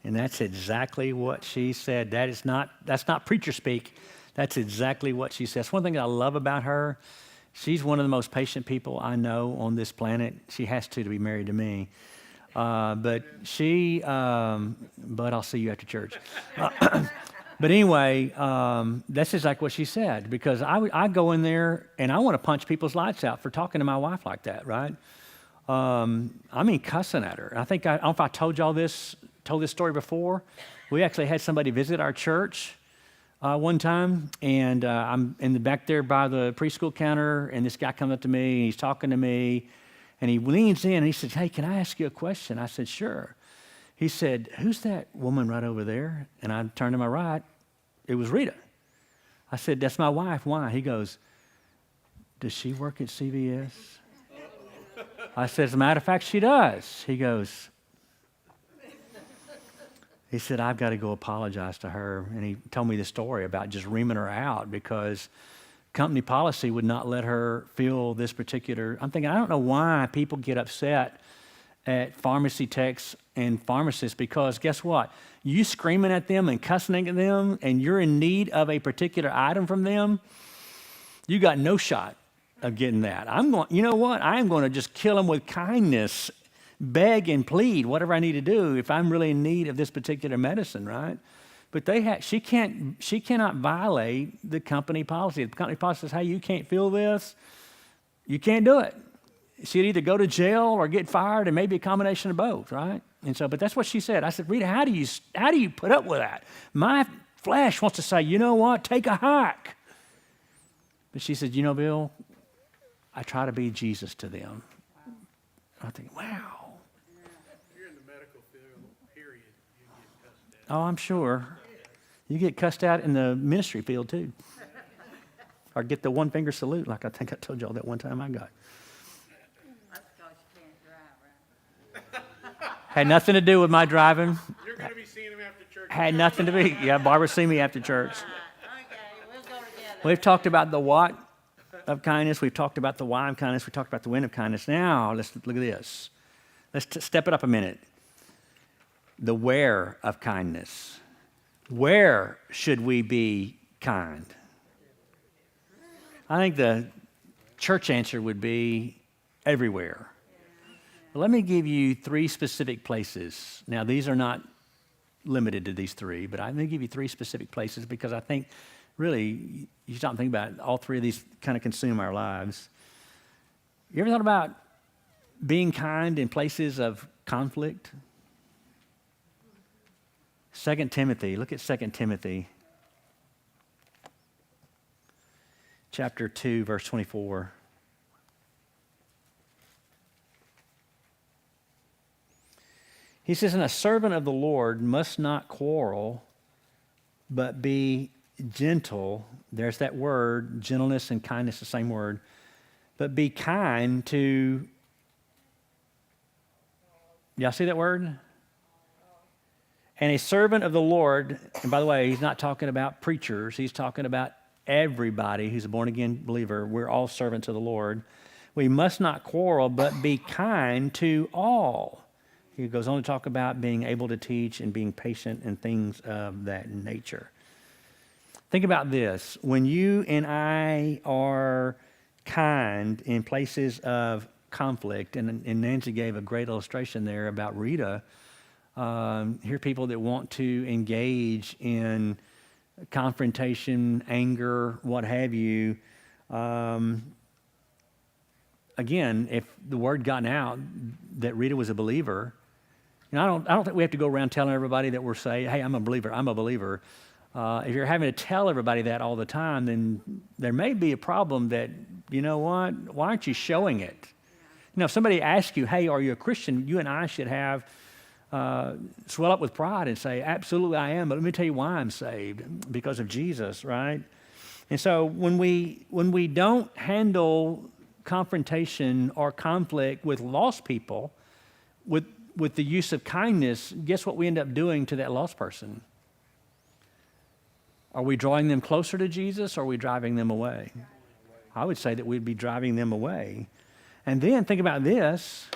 And that's exactly what she said. That's not preacher speak. That's exactly what she says. One thing I love about her, she's one of the most patient people I know on this planet. She has to be married to me. But I'll see you after church. But anyway, that's just like what she said, because I go in there and I want to punch people's lights out for talking to my wife like that, right? Cussing at her. I don't know if I told this story before. We actually had somebody visit our church one time, and I'm in the back there by the preschool counter, and this guy comes up to me, and he's talking to me, and he leans in, and he says, "Hey, can I ask you a question?" I said, "Sure." He said, "Who's that woman right over there?" And I turned to my right. It was Rita. I said, "That's my wife." "Why?" He goes, "Does she work at CVS?" I said, "As a matter of fact, she does." He said, "I've got to go apologize to her." And he told me the story about just reaming her out because company policy would not let her feel this particular. I'm thinking, I don't know why people get upset at pharmacy techs and pharmacists, because guess what? You screaming at them and cussing at them and you're in need of a particular item from them, you got no shot of getting that. You know what? I'm going to just kill them with kindness, beg and plead, whatever I need to do if I'm really in need of this particular medicine, right? But she cannot violate the company policy. The company policy says, "Hey, you can't feel this. You can't do it." She'd either go to jail or get fired, and maybe a combination of both, right? And so, but that's what she said. I said, "Rita, how do you put up with that?" My flesh wants to say, "You know what? Take a hike." But she said, "You know, Bill, I try to be Jesus to them." I think, wow. If you're in the medical field, period, you get cussed out. Oh, I'm sure. You get cussed out in the ministry field too. Or get the one finger salute, like I think I told y'all that one time I got. That's because you can't drive, right? Had nothing to do with my driving. You're going to be seeing him after church. Had nothing to be. Yeah, Barbara see me after church. Okay, we'll go together. We've talked about the what of kindness. We've talked about the why of kindness. We talked about the when of kindness. Now, let's look at this. Let's step it up a minute. The where of kindness. Where should we be kind? I think the church answer would be everywhere. But let me give you 3 specific places. Now, these are not limited to these 3, but I'm going to give you 3 specific places because I think really, you stop and think about it, all 3 of these kind of consume our lives. You ever thought about being kind in places of conflict? 2 Timothy, look at 2 Timothy chapter 2, verse 24. He says, "And a servant of the Lord must not quarrel, but be gentle." There's that word, gentleness and kindness, the same word. But be kind to, y'all see that word? And a servant of the Lord, and by the way, he's not talking about preachers. He's talking about everybody who's a born-again believer. We're all servants of the Lord. We must not quarrel, but be kind to all. He goes on to talk about being able to teach and being patient and things of that nature. Think about this. When you and I are kind in places of conflict, and Nancy gave a great illustration there about Rita. Here are people that want to engage in confrontation, anger, what have you. Again, if the word gotten out that Rita was a believer, I don't think we have to go around telling everybody that we're saying, "Hey, I'm a believer, I'm a believer." If you're having to tell everybody that all the time, then there may be a problem that, you know what, why aren't you showing it? If somebody asks you, "Hey, are you a Christian?" you and I should have swell up with pride and say, "Absolutely I am, but let me tell you why I'm saved, because of Jesus," right? And so when we don't handle confrontation or conflict with lost people with the use of kindness, guess what we end up doing to that lost person? Are we drawing them closer to Jesus, or are we driving them away? I would say that we'd be driving them away. And then think about this.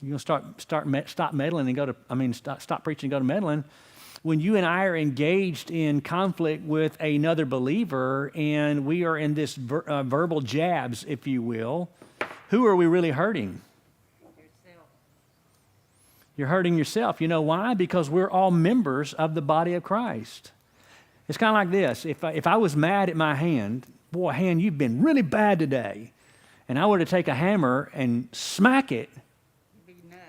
You're going to stop meddling and stop preaching and go to meddling. When you and I are engaged in conflict with another believer and we are in this verbal jabs, if you will, who are we really hurting? Yourself. You're hurting yourself. You know why? Because we're all members of the body of Christ. It's kind of like this. If I was mad at my hand, boy, hand, you've been really bad today, and I were to take a hammer and smack it, You'd be nuts.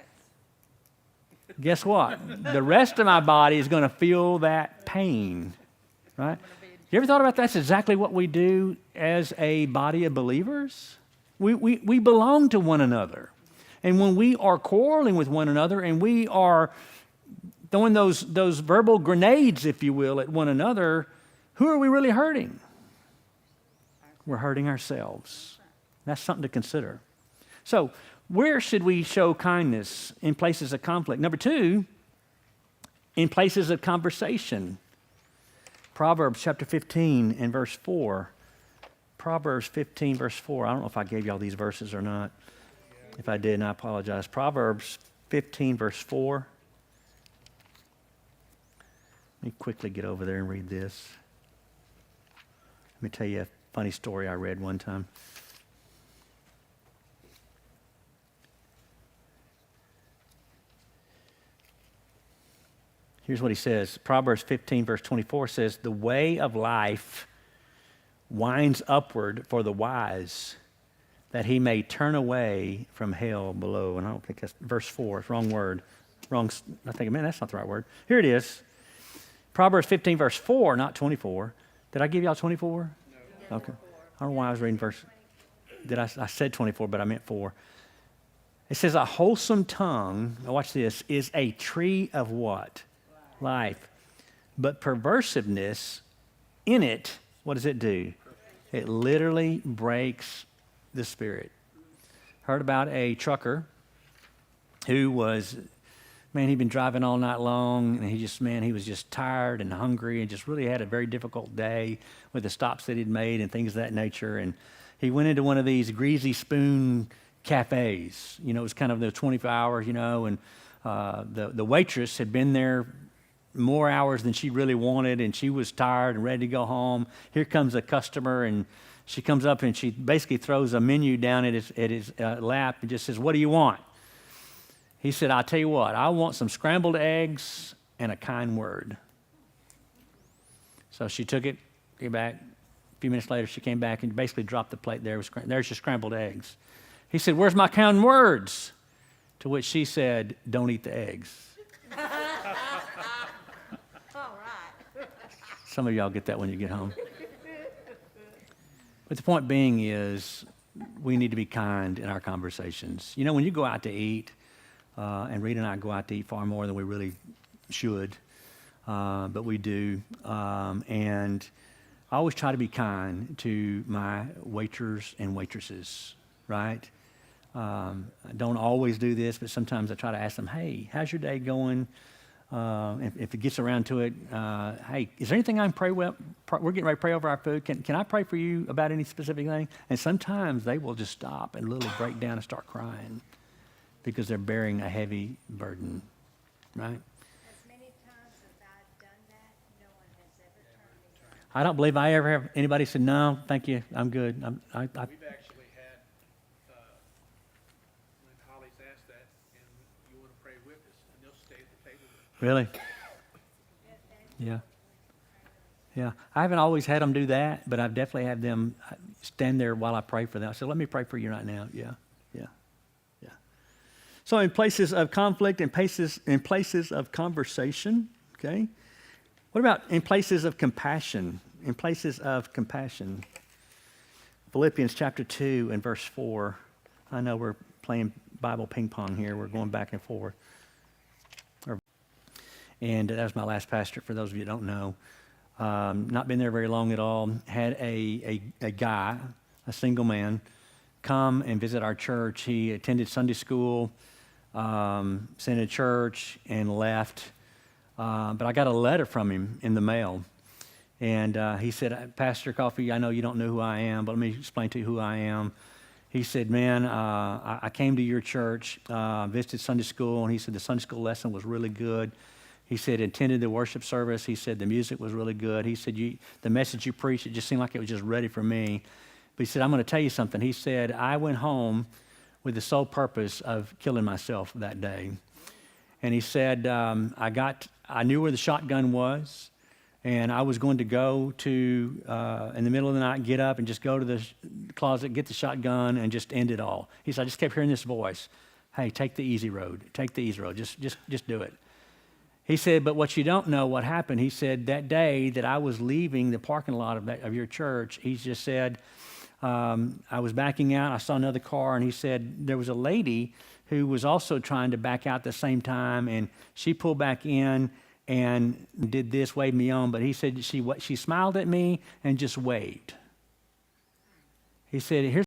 guess what? The rest of my body is going to feel that pain, right? You ever thought about that? That's exactly what we do as a body of believers. We belong to one another. And when we are quarreling with one another and we are throwing those verbal grenades, if you will, at one another, who are we really hurting? We're hurting ourselves. That's something to consider. So, where should we show kindness? In places of conflict. Number 2, in places of conversation. Proverbs chapter 15 and verse 4. Proverbs 15 verse 4. I don't know if I gave y'all these verses or not. If I did, I apologize. Proverbs 15 verse 4. Let me quickly get over there and read this. Let me tell you a funny story I read one time. Here's what he says. Proverbs 15 verse 24 says, "The way of life winds upward for the wise, that he may turn away from hell below." And I don't think that's verse 4. It's wrong word. I think, man, that's not the right word. Here it is. Proverbs 15 verse 4, not 24. Did I give y'all 24? No. Okay. I don't know why I was reading verse. I said 24, but I meant 4. It says, "A wholesome tongue," now watch this, "is a tree of" what? Life. "But perversiveness in it," what does it do? It literally breaks the spirit. Heard about a trucker who was, he'd been driving all night long, and he was just tired and hungry and just really had a very difficult day with the stops that he'd made and things of that nature. And he went into one of these greasy spoon cafes. It was kind of the 24 hours, and the waitress had been there more hours than she really wanted, and she was tired and ready to go home. Here comes a customer, and she comes up and she basically throws a menu down at his lap and just says, "What do you want?" He said, "I'll tell you what, I want some scrambled eggs and a kind word." So she took it, came back. A few minutes later, she came back and basically dropped the plate there. There's your scrambled eggs. He said, "Where's my kind words?" To which she said, "Don't eat the eggs." All right. Some of y'all get that when you get home. But the point being is, we need to be kind in our conversations. When you go out to eat, and Rita and I go out to eat far more than we really should, but we do. And I always try to be kind to my waiters and waitresses, right? I don't always do this, but sometimes I try to ask them, "Hey, how's your day going?" If it gets around to it, "Hey, is there anything I can pray with? We're getting ready to pray over our food. Can I pray for you about any specific thing?" And sometimes they will just stop and literally break down and start crying because they're bearing a heavy burden, right? As many times as I've done that, no one has ever turned me down. I don't believe I ever have anybody said, "No, thank you, I'm good." We've actually had, when Holly's asked that, and you want to pray with us, and they'll stay at the table with us. Really? Yeah. Yeah. I haven't always had them do that, but I've definitely had them stand there while I pray for them. I said, "Let me pray for you right now." Yeah. Yeah. Yeah. So in places of conflict, in places of conversation, okay? What about in places of compassion? In places of compassion. Philippians chapter 2 and verse 4. I know we're playing Bible ping pong here. We're going back and forth. And that was my last pastor, for those of you who don't know. Not been there very long at all. Had a guy, a single man, come and visit our church. He attended Sunday school, attended church, and left. But I got a letter from him in the mail. And he said, "Pastor Coffey, I know you don't know who I am, but let me explain to you who I am." He said, man, I came to your church, visited Sunday school, and he said the Sunday school lesson was really good. He said, attended the worship service. He said the music was really good. He said, the message you preached, it just seemed like it was just ready for me. But he said, I'm going to tell you something. He said, I went home with the sole purpose of killing myself that day. And he said, I knew where the shotgun was, and I was going to go to, in the middle of the night, get up and just go to the closet, get the shotgun, and just end it all. He said, I just kept hearing this voice, hey, take the easy road, take the easy road, just do it. He said, but what you don't know what happened, he said, that day that I was leaving the parking lot of your church, he just said, I was backing out, I saw another car, and he said, there was a lady who was also trying to back out at the same time, and she pulled back in and did this, waved me on, but he said she smiled at me and just waved. He said, here's